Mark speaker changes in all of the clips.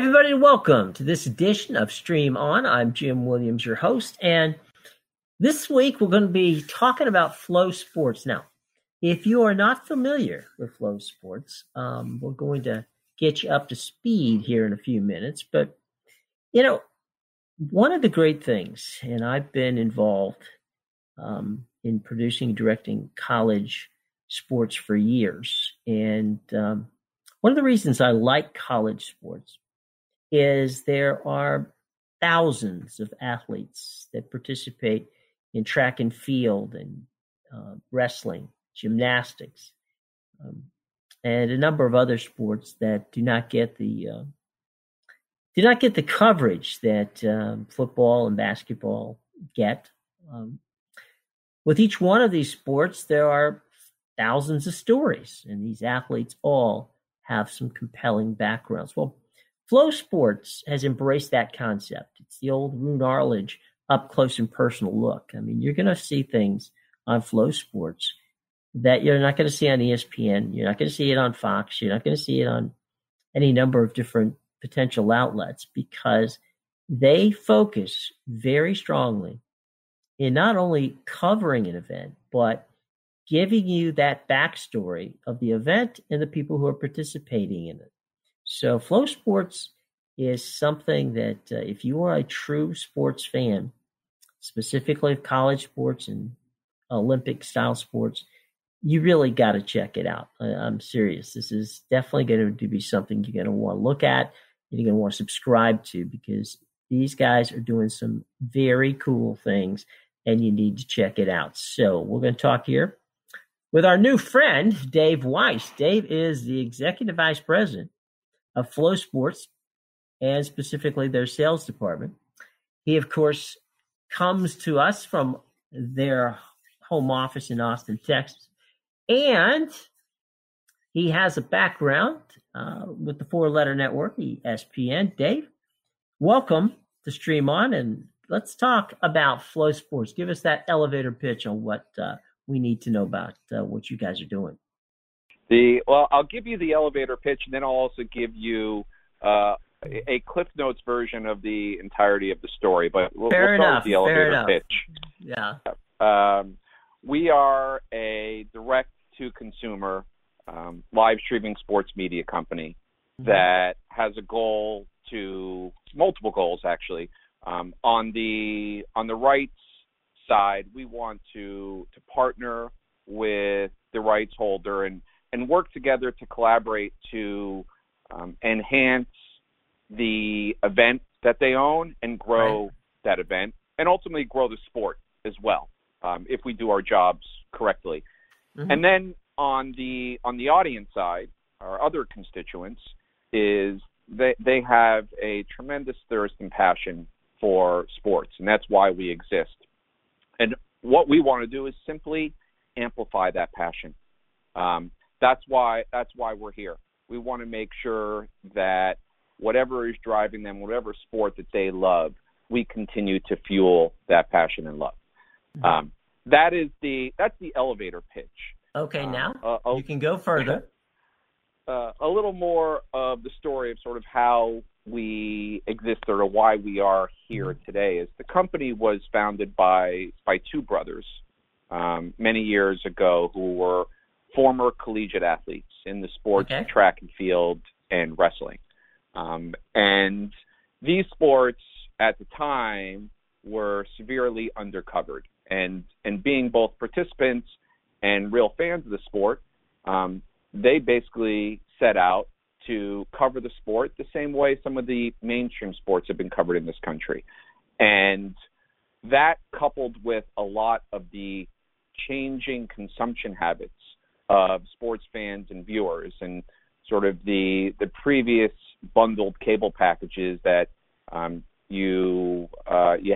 Speaker 1: Everybody, welcome to this edition of Stream On. I'm Jim Williams, your host, and this week we're going to be talking about FloSports. Now, if you are not familiar with FloSports, we're going to get you up to speed here in a few minutes. But, you know, one of the great things, and I've been involved in producing and directing college sports for years, and one of the reasons I like college sports is there are thousands of athletes that participate in track and field and wrestling, gymnastics, and a number of other sports that do not get the coverage that football and basketball get. With each one of these sports, there are thousands of stories, and these athletes all have some compelling backgrounds. Well, FloSports has embraced that concept. It's the old Roone Arledge up close and personal look. I mean, you're going to see things on FloSports that you're not going to see on ESPN. You're not going to see it on Fox. You're not going to see it on any number of different potential outlets because they focus very strongly in not only covering an event, but giving you that backstory of the event and the people who are participating in it. So FloSports is something that if you are a true sports fan, specifically of college sports and Olympic-style sports, you really got to check it out. I'm serious. This is definitely going to be something you're going to want to look at, and you're going to want to subscribe to because these guys are doing some very cool things, and you need to check it out. So we're going to talk here with our new friend, Dave Weiss. Dave is the Executive Vice President of FloSports and specifically their sales department. He, of course, comes to us from their home office in Austin, Texas, and he has a background with the four-letter network, ESPN. Dave, welcome to Stream On, and let's talk about FloSports. Give us that elevator pitch on what we need to know about what you guys are doing.
Speaker 2: Well, I'll give you the elevator pitch, and then I'll also give you a Cliff Notes version of the entirety of the story. But we'll start with the elevator pitch.
Speaker 1: Yeah.
Speaker 2: We are a direct-to-consumer live streaming sports media company that has a goal multiple goals actually. On the rights side, we want to partner with the rights holder and work together to collaborate to enhance the event that they own and grow that event and ultimately grow the sport as well if we do our jobs correctly. And then on the audience side, our other constituents is they have a tremendous thirst and passion for sports, and that's why we exist. And what we want to do is simply amplify that passion. That's why we're here. We want to make sure that whatever is driving them, whatever sport that they love, we continue to fuel that passion and love. That's the elevator pitch.
Speaker 1: Okay, now you can go further.
Speaker 2: A little more of the story of sort of how we exist or why we are here today is the company was founded by two brothers many years ago who were former collegiate athletes in the sports of track and field and wrestling. And these sports at the time were severely undercovered. And being both participants and real fans of the sport, they basically set out to cover the sport the same way some of the mainstream sports have been covered in this country. And that coupled with a lot of the changing consumption habits of sports fans and viewers and sort of the previous bundled cable packages that you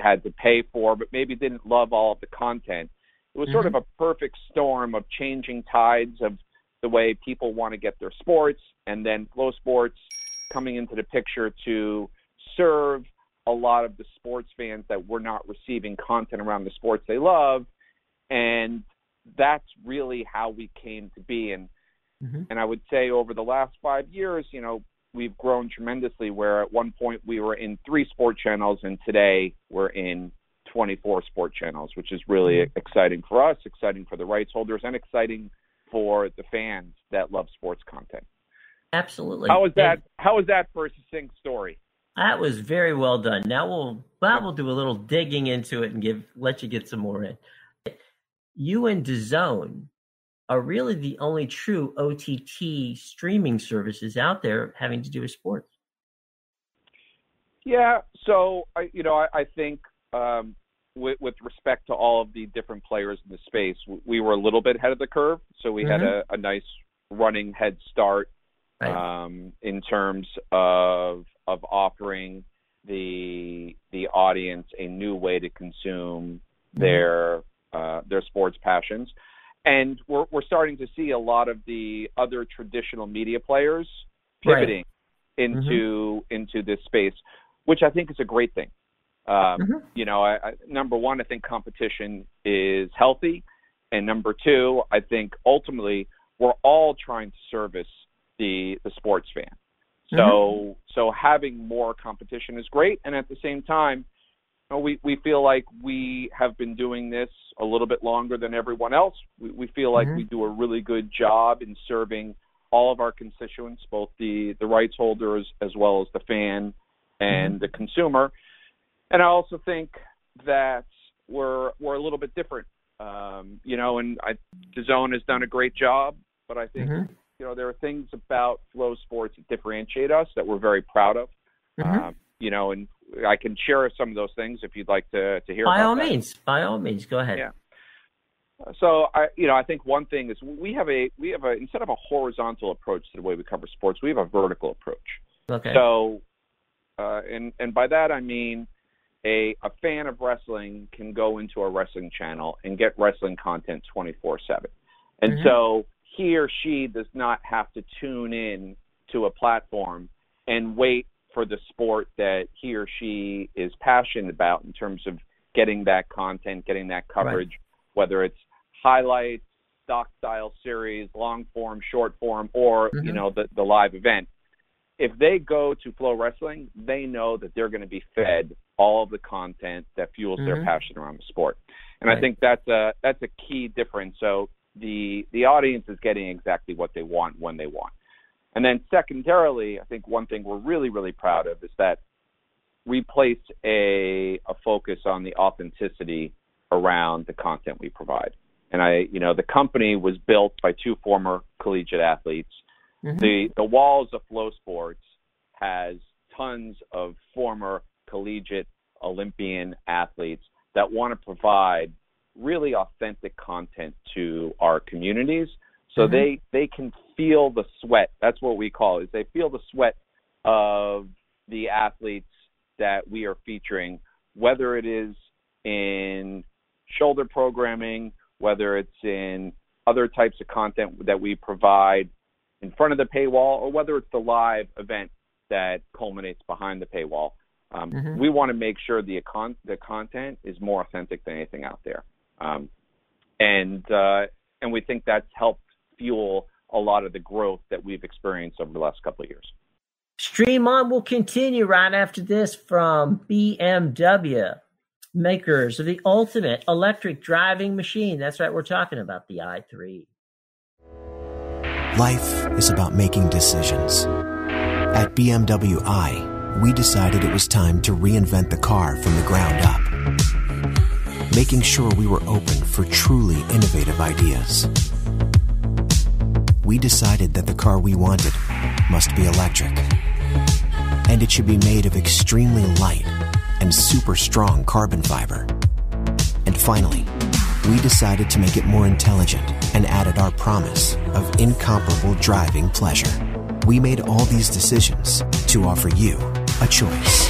Speaker 2: had to pay for but maybe didn't love all of the content. It was sort of a perfect storm of changing tides of the way people want to get their sports, and then FloSports coming into the picture to serve a lot of the sports fans that were not receiving content around the sports they love. And that's really how we came to be. And I would say over the last 5 years, we've grown tremendously, where at one point we were in 3 sport channels, and today we're in 24 sport channels, which is really exciting for us, exciting for the rights holders, and exciting for the fans that love sports content.
Speaker 1: Absolutely.
Speaker 2: How was that for a succinct story?
Speaker 1: That was very well done. Now we'll do a little digging into it and let you get some more in. You and DAZN are really the only true OTT streaming services out there having to do with sports.
Speaker 2: Yeah. So I think with respect to all of the different players in the space, we were a little bit ahead of the curve. So we had a nice running head start in terms of offering the audience a new way to consume their sports passions. And we're starting to see a lot of the other traditional media players pivoting into this space, which I think is a great thing. Number one, I think competition is healthy, and number two, I think ultimately we're all trying to service the sports fan. So having more competition is great, and at the same time, we feel like we have been doing this a little bit longer than everyone else. We feel like we do a really good job in serving all of our constituents, both the rights holders as well as the fan and the consumer. And I also think that we're a little bit different, and DAZN has done a great job, but I think there are things about FloSports that differentiate us that we're very proud of. And I can share some of those things if you'd like to hear. By all
Speaker 1: means, go ahead.
Speaker 2: Yeah. So I think one thing is we have a instead of a horizontal approach to the way we cover sports, we have a vertical approach. Okay. So, and by that I mean a fan of wrestling can go into a wrestling channel and get wrestling content 24/7, and so he or she does not have to tune in to a platform and wait for the sport that he or she is passionate about in terms of getting that content, getting that coverage, whether it's highlights, doc style series, long form, short form, or the live event. If they go to Flow Wrestling, they know that they're going to be fed all of the content that fuels their passion around the sport. And I think that's a key difference. So the audience is getting exactly what they want when they want. And then secondarily, I think one thing we're really, really proud of is that we place a focus on the authenticity around the content we provide. And the company was built by 2 former collegiate athletes. The walls of FloSports has tons of former collegiate Olympian athletes that want to provide really authentic content to our communities. So they can feel the sweat. That's what we call it. Is they feel the sweat of the athletes that we are featuring, whether it is in shoulder programming, whether it's in other types of content that we provide in front of the paywall, or whether it's the live event that culminates behind the paywall. We want to make sure the content is more authentic than anything out there. And we think that's helped fuel a lot of the growth that we've experienced over the last couple of years.
Speaker 1: Stream On will continue right after this from BMW, makers of the ultimate electric driving machine. That's right, we're talking about the i3.
Speaker 3: Life is about making decisions. At BMW i, we decided it was time to reinvent the car from the ground up, making sure we were open for truly innovative ideas. We decided that the car we wanted must be electric, and it should be made of extremely light and super strong carbon fiber. And finally, we decided to make it more intelligent and added our promise of incomparable driving pleasure. We made all these decisions to offer you a choice.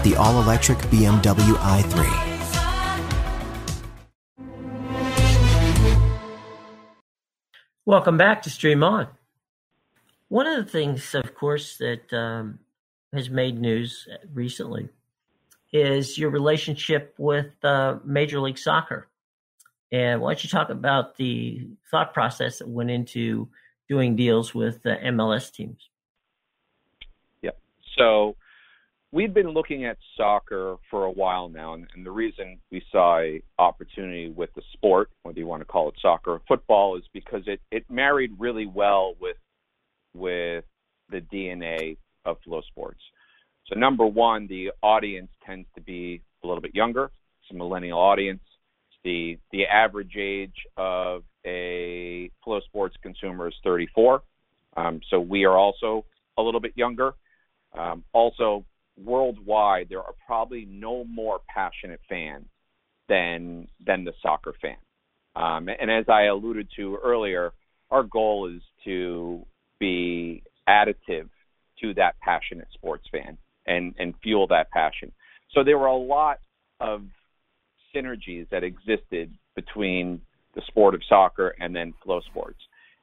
Speaker 3: The all-electric BMW i3.
Speaker 1: Welcome back to Stream On. One of the things, of course, that has made news recently is your relationship with Major League Soccer. And why don't you talk about the thought process that went into doing deals with MLS teams?
Speaker 2: So we've been looking at soccer for a while now, and the reason we saw an opportunity with the sport, whether you want to call it soccer or football, is because it married really well with the DNA of FloSports. So number one, the audience tends to be a little bit younger. It's a millennial audience. The average age of a FloSports consumer is 34. So we are also a little bit younger. Also, worldwide, there are probably no more passionate fans than the soccer fan. And as I alluded to earlier, our goal is to be additive to that passionate sports fan and fuel that passion. So there were a lot of synergies that existed between the sport of soccer and then FloSports.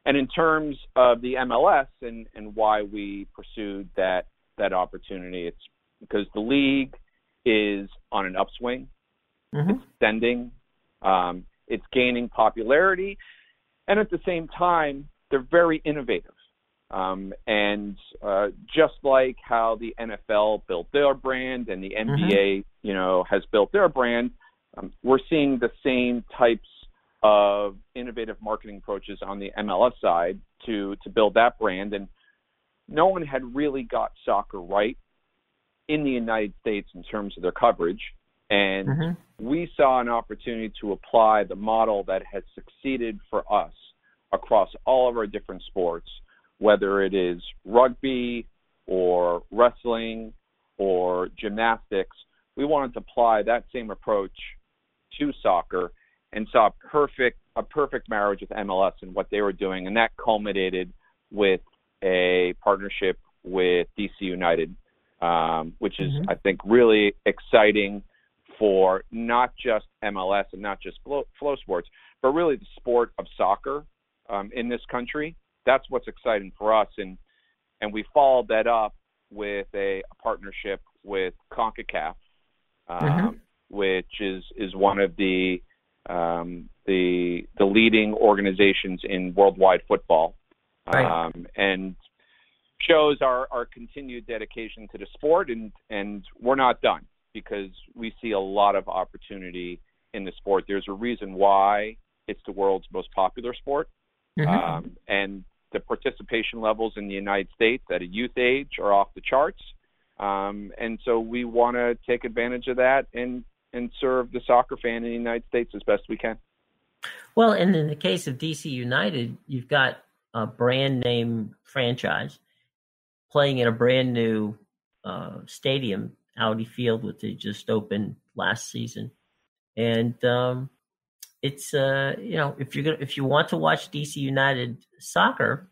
Speaker 2: And in terms of the MLS and why we pursued that opportunity, it's because the league is on an upswing.
Speaker 1: Mm-hmm.
Speaker 2: It's ascending. It's gaining popularity. And at the same time, they're very innovative. And just like how the NFL built their brand and the NBA, has built their brand, we're seeing the same types of innovative marketing approaches on the MLS side to build that brand. And no one had really got soccer right in the United States in terms of their coverage. And we saw an opportunity to apply the model that has succeeded for us across all of our different sports, whether it is rugby or wrestling or gymnastics. We wanted to apply that same approach to soccer and saw a perfect marriage with MLS and what they were doing. And that culminated with a partnership with DC United, which is, I think, really exciting for not just MLS and not just FloSports, but really the sport of soccer in this country. That's what's exciting for us. And we followed that up with a partnership with CONCACAF, which is one of the leading organizations in worldwide football, and shows our continued dedication to the sport. And we're not done because we see a lot of opportunity in the sport. There's a reason why it's the world's most popular sport. And the participation levels in the United States at a youth age are off the charts. And so we want to take advantage of that and serve the soccer fan in the United States as best we can.
Speaker 1: Well, and in the case of DC United, you've got a brand name franchise playing in a brand new stadium, Audi Field, which they just opened last season. And it's if you want to watch DC United soccer,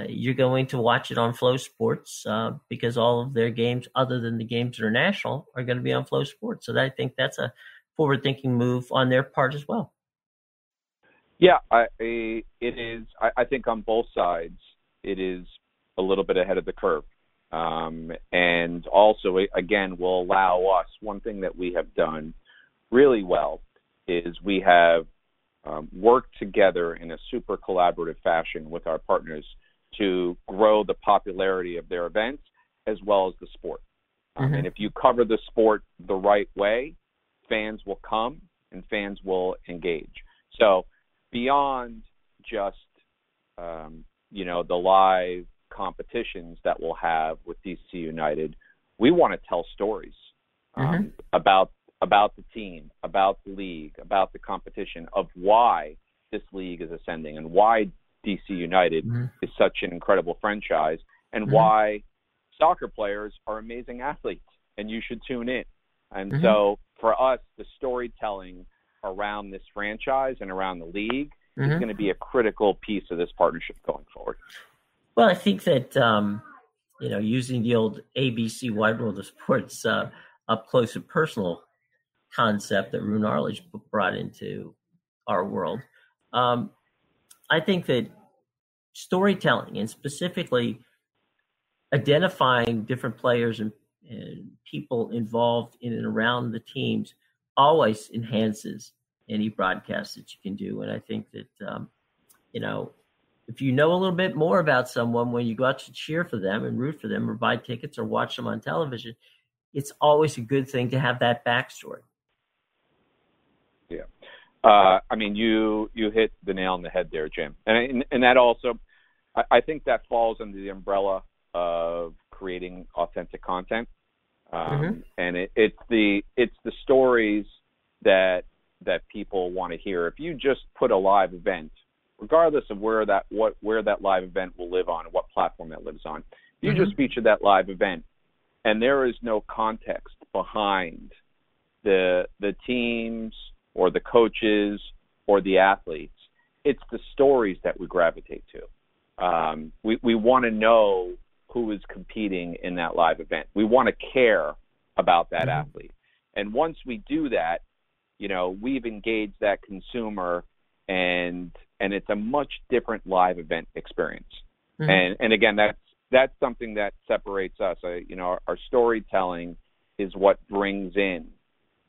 Speaker 1: you're going to watch it on FloSports because all of their games, other than the games international, are going to be on FloSports. So I think that's a forward-thinking move on their part as well.
Speaker 2: Yeah, it is. I think on both sides, it is a little bit ahead of the curve. And also, again, will allow us, one thing that we have done really well is we have worked together in a super collaborative fashion with our partners to grow the popularity of their events as well as the sport. And if you cover the sport the right way, fans will come and fans will engage. So beyond just, the live competitions that we'll have with DC United, we want to tell stories about the team, about the league, about the competition, of why this league is ascending and why DC United is such an incredible franchise and why soccer players are amazing athletes and you should tune in. And so for us, the storytelling around this franchise and around the league is going to be a critical piece of this partnership going forward.
Speaker 1: Well, I think that, using the old ABC Wide World of Sports up close and personal concept that Rune Arledge brought into our world, I think that storytelling and specifically identifying different players and people involved in and around the teams always enhances any broadcast that you can do. And I think that, if you know a little bit more about someone when you go out to cheer for them and root for them or buy tickets or watch them on television, it's always a good thing to have that backstory.
Speaker 2: Yeah. I mean, you hit the nail on the head there, Jim. And that also, I think that falls under the umbrella of creating authentic content. And it's the stories that people want to hear. If you just put a live event, regardless of where that live event will live on, what platform that lives on, if you just feature that live event and there is no context behind the teams or the coaches or the athletes, it's the stories that we gravitate to. We want to know who is competing in that live event. We want to care about that athlete. And once we do that, we've engaged that consumer, and it's a much different live event experience. And again, that's something that separates us. Our storytelling is what brings in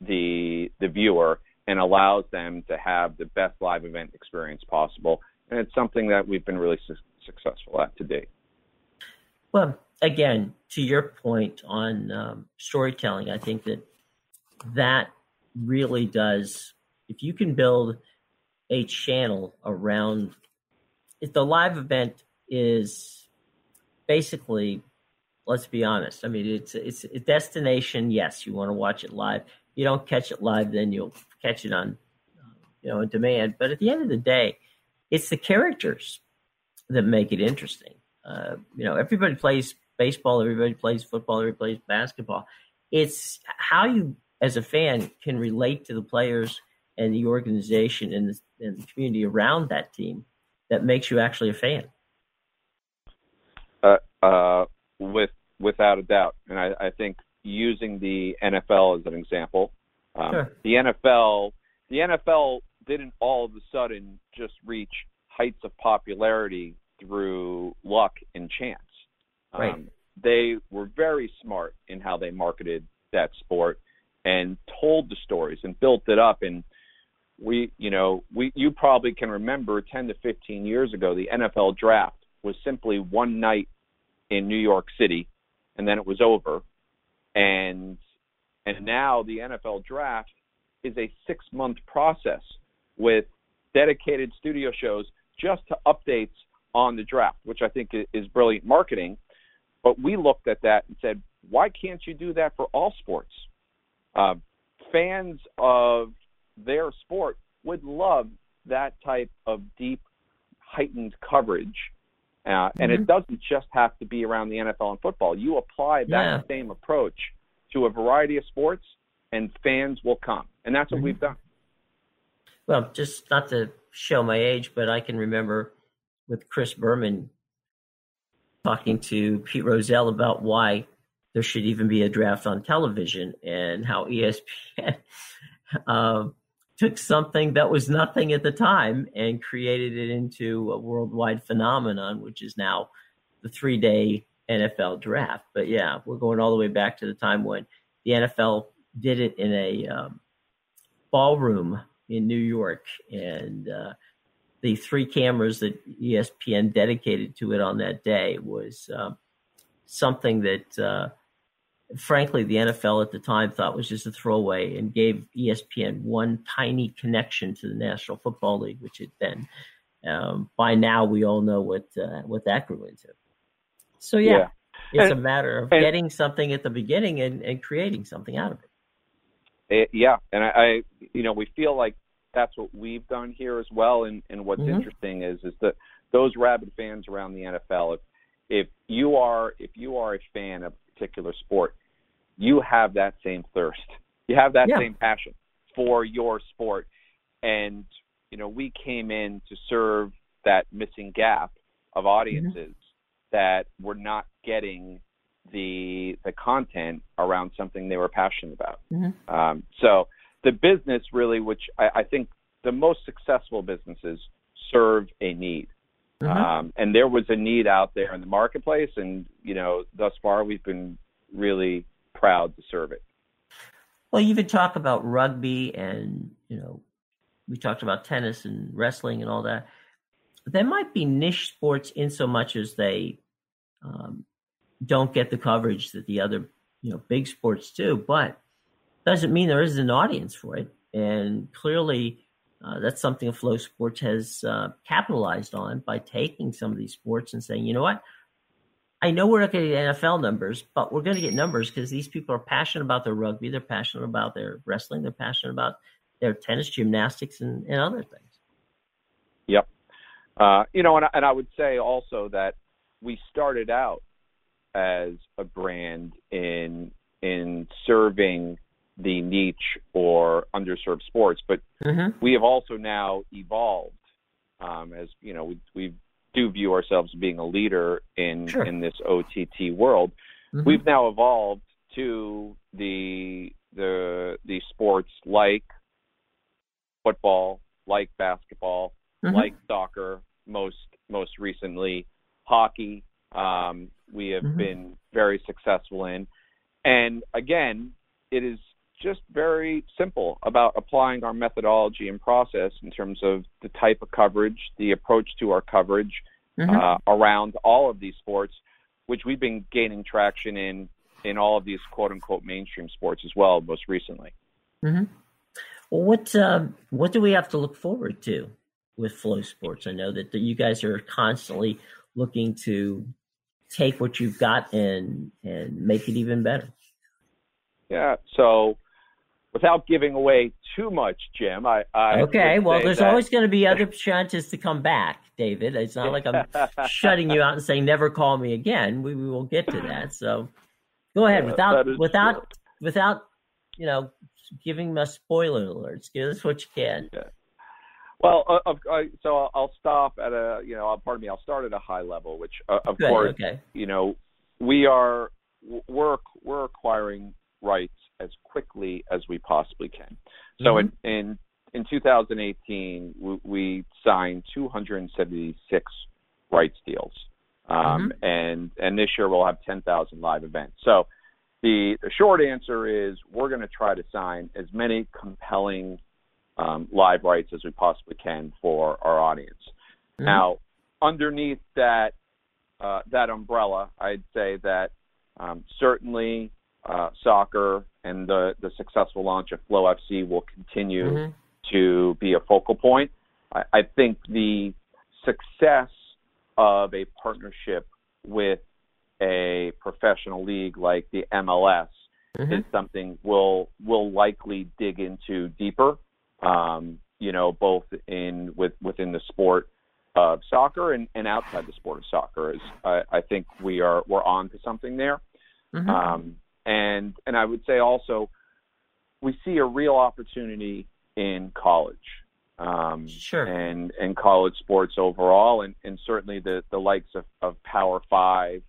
Speaker 2: the viewer and allows them to have the best live event experience possible. And it's something that we've been really successful at to date.
Speaker 1: Well, again, to your point on storytelling, I think that really does, if you can build a channel around, if the live event is basically, let's be honest, I mean, it's a destination. Yes, you want to watch it live. You don't catch it live, then you'll catch it on, on demand. But at the end of the day, it's the characters that make it interesting. Everybody plays baseball, everybody plays football, everybody plays basketball. It's how you, as a fan, can relate to the players and the organization and the community around that team that makes you actually a fan.
Speaker 2: Without a doubt. And I think using the NFL as an example,
Speaker 1: sure.
Speaker 2: the NFL didn't all of a sudden just reach heights of popularity through luck and chance.
Speaker 1: Right.
Speaker 2: They were very smart in how they marketed that sport and told the stories and built it up. And you probably can remember 10 to 15 years ago, the NFL draft was simply one night in New York City, and then it was over. And now the NFL draft is a 6-month process with dedicated studio shows just to updates on the draft, which I think is brilliant marketing. But we looked at that and said, why can't you do that for all sports? Fans of their sport would love that type of deep, heightened coverage. And it doesn't just have to be around the NFL and football. You apply that same approach to a variety of sports, and fans will come. And that's what we've done.
Speaker 1: Well, just not to show my age, but I can remember with Chris Berman talking to Pete Rozelle about why there should even be a draft on television, and how ESPN took something that was nothing at the time and created it into a worldwide phenomenon, which is now the 3-day NFL draft. But yeah, we're going all the way back to the time when the NFL did it in a ballroom in New York, and the 3 cameras that ESPN dedicated to it on that day was something that, frankly, the NFL at the time thought was just a throwaway, and gave ESPN one tiny connection to the National Football League, which it then, by now, we all know what that grew into. So, it's a matter of getting something at the beginning and creating something out of it.
Speaker 2: And I we feel like that's what we've done here as well. And what's interesting is that those rabid fans around the NFL, if you are a fan of a particular sport, you have that same thirst. You have that same passion for your sport. And, we came in to serve that missing gap of audiences that were not getting the content around something they were passionate about. So the business really, which I think the most successful businesses serve a need. And there was a need out there in the marketplace, and, thus far we've been really proud to serve it.
Speaker 1: Well, you even talk about rugby, and, we talked about tennis and wrestling and all that. there might be niche sports in so much as they don't get the coverage that the other, big sports do, but doesn't mean there isn't an audience for it. And clearly, that's something FloSports has capitalized on by taking some of these sports and saying, you know what? I know we're not going to get NFL numbers, but we're going to get numbers because these people are passionate about their rugby, they're passionate about their wrestling, they're passionate about their tennis, gymnastics, and other things.
Speaker 2: Yep. And I would say also that we started out as a brand in serving the niche or underserved sports, but we have also now evolved as we do view ourselves as being a leader in this OTT world. We've now evolved to the sports like football, like basketball, like soccer, most recently hockey. We have been very successful in, and again, it is just very simple about applying our methodology and process in terms of the type of coverage, the approach to our coverage around all of these sports, which we've been gaining traction in all of these quote unquote mainstream sports as well, most recently.
Speaker 1: Well, what do we have to look forward to with FloSports? I know that you guys are constantly looking to take what you've got and make it even better. Yeah.
Speaker 2: So without giving away too much, Jim,
Speaker 1: okay. Well, there's always going to be other chances to come back, David. It's not like I'm shutting you out and saying never call me again. We will get to that. So go ahead without giving us spoiler alerts. Give us what you can.
Speaker 2: Yeah. Well, so I'll stop at I'll start at a high level, which of course, we're acquiring rights as quickly as we possibly can. So in 2018, we signed 276 rights deals, and this year we'll have 10,000 live events. So the short answer is we're going to try to sign as many compelling live rights as we possibly can for our audience. Now, underneath that umbrella, I'd say that certainly soccer and the successful launch of Flow FC will continue to be a focal point. I think the success of a partnership with a professional league like the MLS is something we'll likely dig into deeper, both within the sport of soccer and outside the sport of soccer. I think we're on to something there. And I would say also we see a real opportunity in college, and college sports overall, and certainly the likes of Power Five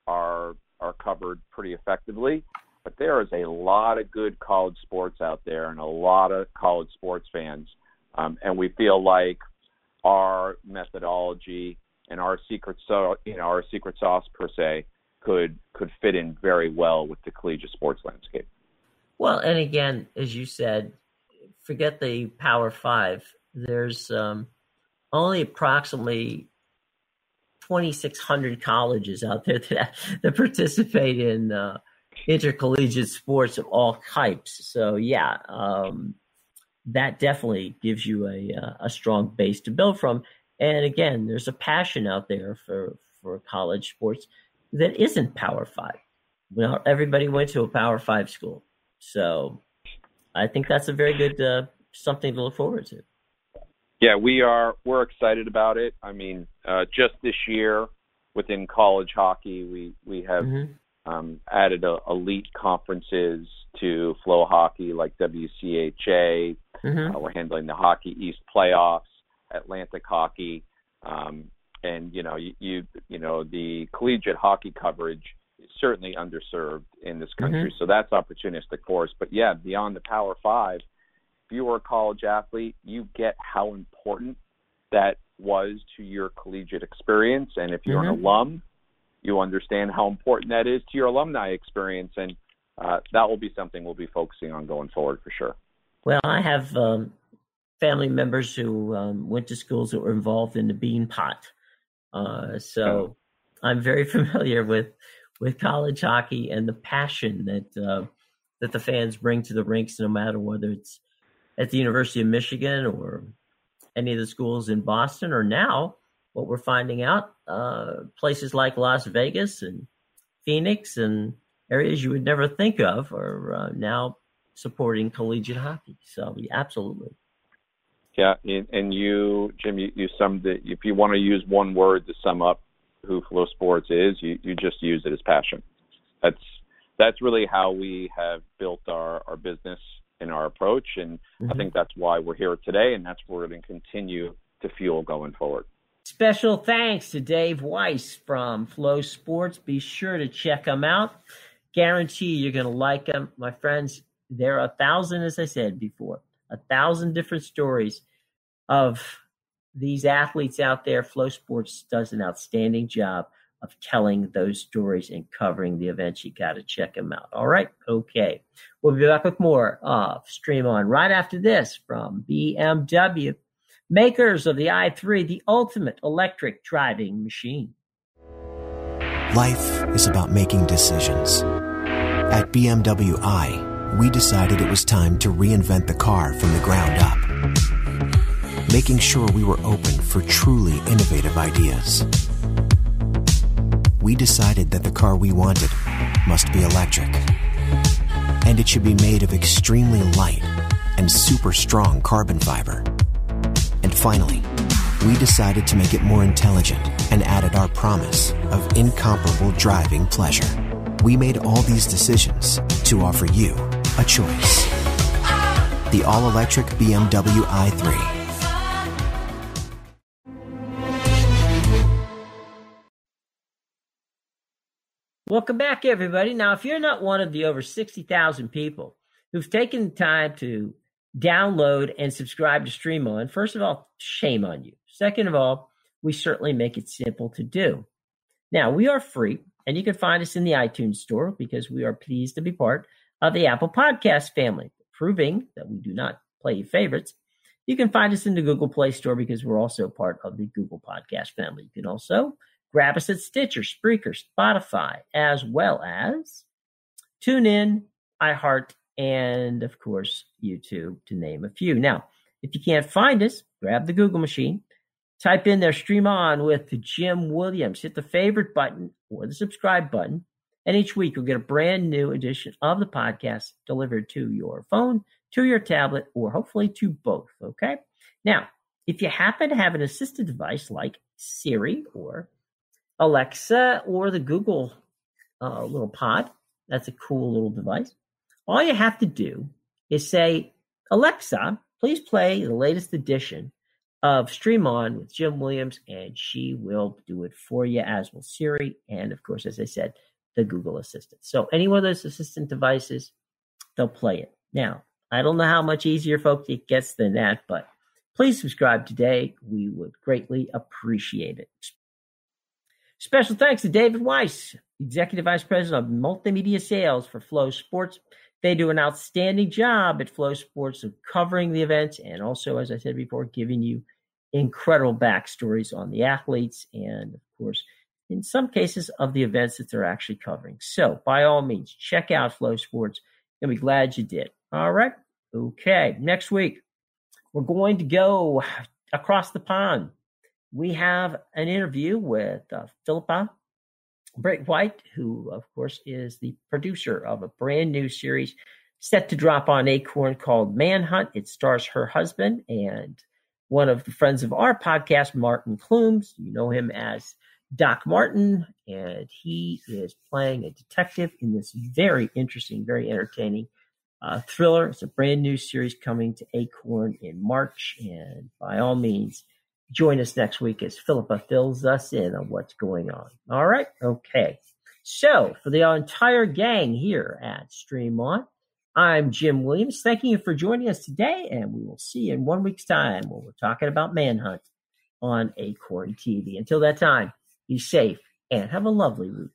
Speaker 2: are covered pretty effectively. But there is a lot of good college sports out there and a lot of college sports fans, and we feel like our methodology and our secret sauce per se could fit in very well with the collegiate sports landscape.
Speaker 1: Well, and again, as you said, forget the Power Five. There's only approximately 2,600 colleges out there that participate in intercollegiate sports of all types. So that definitely gives you a strong base to build from. And again, there's a passion out there for college sports that isn't Power Five. Well, everybody went to a Power Five school. So I think that's a very good something to look forward to.
Speaker 2: Yeah, we're excited about it. I mean, just this year within college hockey, we have added elite conferences to Flow Hockey like WCHA. We're handling the Hockey East playoffs, Atlantic Hockey, and the collegiate hockey coverage is certainly underserved in this country. So that's opportunistic for us. But yeah, beyond the Power Five, if you were a college athlete, you get how important that was to your collegiate experience. And if you're an alum, you understand how important that is to your alumni experience. And that will be something we'll be focusing on going forward for sure.
Speaker 1: Well, I have family members who went to schools that were involved in the bean pot. So I'm very familiar with college hockey and the passion that the fans bring to the rinks, no matter whether it's at the University of Michigan or any of the schools in Boston, or now what we're finding out, places like Las Vegas and Phoenix and areas you would never think of are now supporting collegiate hockey. So, absolutely.
Speaker 2: Yeah, and you, Jim, you summed it. If you want to use one word to sum up who FloSports is, you just use it as passion. That's really how we have built our business and our approach, and I think that's why we're here today, and that's what we're going to continue to fuel going forward.
Speaker 1: Special thanks to Dave Weiss from FloSports. Be sure to check them out. Guarantee you're going to like them. My friends, there are 1,000, as I said before, 1,000 different stories of these athletes out there. FloSports does an outstanding job of telling those stories and covering the events. You got to check them out. All right? Okay. We'll be back with more of Stream On right after this from BMW, makers of the i3, the ultimate electric driving machine.
Speaker 3: Life is about making decisions. At BMW i, we decided it was time to reinvent the car from the ground up, making sure we were open for truly innovative ideas. We decided that the car we wanted must be electric, and it should be made of extremely light and super strong carbon fiber. And finally, we decided to make it more intelligent and added our promise of incomparable driving pleasure. We made all these decisions to offer you a choice. The all-electric BMW i3.
Speaker 1: Welcome back, everybody. Now, if you're not one of the over 60,000 people who've taken the time to download and subscribe to Stream On, first of all, shame on you. Second of all, we certainly make it simple to do. Now, we are free, and you can find us in the iTunes store because we are pleased to be part of the Apple Podcast family, proving that we do not play favorites. You can find us in the Google Play Store because we're also part of the Google Podcast family. You can also grab us at Stitcher, Spreaker, Spotify, as well as TuneIn, iHeart, and, of course, YouTube, to name a few. Now, if you can't find us, grab the Google machine, type in there Stream On with Jim Williams, hit the favorite button or the subscribe button, and each week you'll get a brand new edition of the podcast delivered to your phone, to your tablet, or hopefully to both, okay? Now, if you happen to have an assisted device like Siri or Alexa or the Google little pod, that's a cool little device, all you have to do is say, Alexa, please play the latest edition of Stream On with Jim Williams, and she will do it for you, as will Siri, and of course, as I said, the Google Assistant. So any one of those assistant devices, they'll play it. Now, I don't know how much easier, folks, it gets than that, but please subscribe today. We would greatly appreciate it. Special thanks to David Weiss, Executive Vice President of Multimedia Sales for FloSports. They do an outstanding job at FloSports of covering the events and also, as I said before, giving you incredible backstories on the athletes and, of course, in some cases of the events that they're actually covering. So, by all means, check out FloSports. You'll be glad you did. All right. Okay. Next week, we're going to go across the pond. We have an interview with Philippa White, who, of course, is the producer of a brand new series set to drop on Acorn called Manhunt. It stars her husband and one of the friends of our podcast, Martin Clumes. You know him as Doc Martin, and he is playing a detective in this very interesting, very entertaining thriller. It's a brand new series coming to Acorn in March, and by all means, join us next week as Philippa fills us in on what's going on. All right? Okay. So, for the entire gang here at Stream On, I'm Jim Williams. Thanking you for joining us today, and we will see you in 1 week's time when we're talking about Manhunt on Acorn TV. Until that time, be safe and have a lovely week.